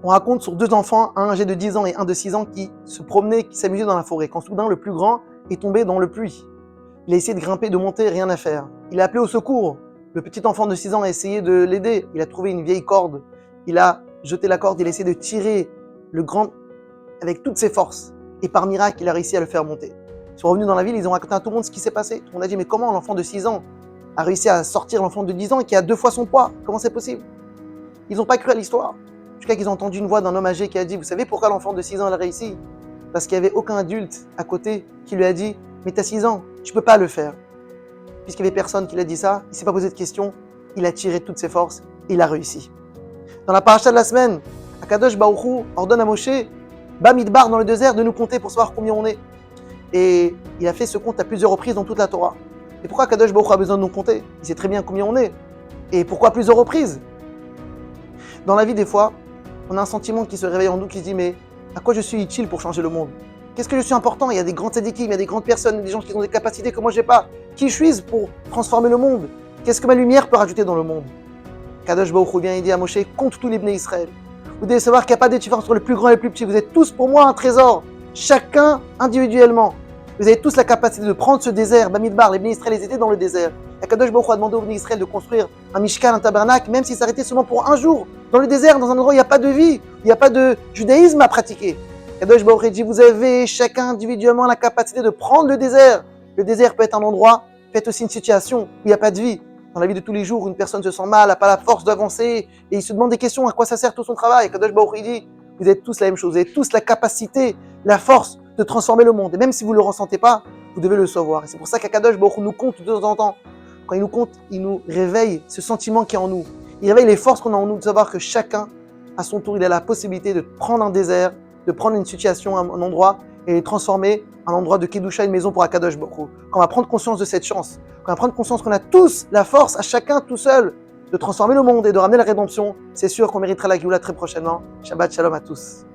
On raconte sur deux enfants, un âgé de 10 ans et un de 6 ans, qui se promenaient, qui s'amusaient dans la forêt, quand soudain le plus grand est tombé dans le puits. Il a essayé de grimper, de monter, rien à faire. Il a appelé au secours. Le petit enfant de 6 ans a essayé de l'aider. Il a trouvé une vieille corde. Il a jeté la corde, il a essayé de tirer le grand avec toutes ses forces. Et par miracle, il a réussi à le faire monter. Ils sont revenus dans la ville, ils ont raconté à tout le monde ce qui s'est passé. Tout le monde a dit, mais comment l'enfant de 6 ans a réussi à sortir l'enfant de 10 ans qui a 2 fois son poids? Comment c'est possible? Ils n'ont pas cru à l'histoire. Jusqu'à qu'ils ont entendu une voix d'un homme âgé qui a dit, vous savez pourquoi l'enfant de 6 ans a réussi? Parce qu'il n'y avait aucun adulte à côté qui lui a dit, mais t'as 6 ans, tu peux pas le faire. Puisqu'il n'y avait personne qui lui a dit ça, il ne s'est pas posé de questions, il a tiré toutes ses forces et il a réussi. Dans la paracha de la semaine, Akadosh Baruch Hu ordonne à Moshe, Bamidbar dans le désert, de nous compter pour savoir combien on est. Et il a fait ce compte à plusieurs reprises dans toute la Torah. Et pourquoi Akadosh Baruch Hu a besoin de nous compter? Il sait très bien combien on est. Et pourquoi plusieurs reprises? Dans la vie, des fois, on a un sentiment qui se réveille en nous qui se dit, mais à quoi je suis utile pour changer le monde? Qu'est-ce que je suis important? Il y a des grands tzadikim, il y a des grandes personnes, des gens qui ont des capacités que moi j'ai pas. Qui suis-je pour transformer le monde? Qu'est-ce que ma lumière peut rajouter dans le monde? Kadosh Baruch Hu vient et dit à Moshe, compte tous les Bnei Israël. Vous devez savoir qu'il n'y a pas de différence entre le plus grand et le plus petit. Vous êtes tous pour moi un trésor, chacun individuellement. Vous avez tous la capacité de prendre ce désert, Bamidbar, les Bnei Israël, ils étaient dans le désert. Kadosh Baruch Hu a demandé aux Bnei Israël de construire un mishkan, un tabernacle, même s'ils s'arrêtaient seulement pour un jour, dans le désert, dans un endroit où il n'y a pas de vie, où il n'y a pas de judaïsme à pratiquer. Kadosh Baruch Hu dit, vous avez chacun individuellement la capacité de prendre le désert. Le désert peut être un endroit, peut être aussi une situation où il n'y a pas de vie. Dans la vie de tous les jours, une personne se sent mal, n'a pas la force d'avancer, et il se demande des questions, à quoi ça sert tout son travail. Kadosh Baruch Hu dit, vous êtes tous la même chose, vous avez tous la capacité, la force de transformer le monde. Et même si vous ne le ressentez pas, vous devez le savoir. Et c'est pour ça qu'Akadosh Baruch Hu nous compte de temps en temps. Quand il nous compte, il nous réveille ce sentiment qui est en nous. Il réveille les forces qu'on a en nous, de savoir que chacun, à son tour, il a la possibilité de prendre un désert, de prendre une situation, un endroit, et de transformer un endroit de Kedusha, une maison pour Akadosh Baruch Hu. Quand on va prendre conscience de cette chance, quand on va prendre conscience qu'on a tous la force, à chacun tout seul, de transformer le monde et de ramener la rédemption, c'est sûr qu'on méritera la Géoula très prochainement. Shabbat Shalom à tous.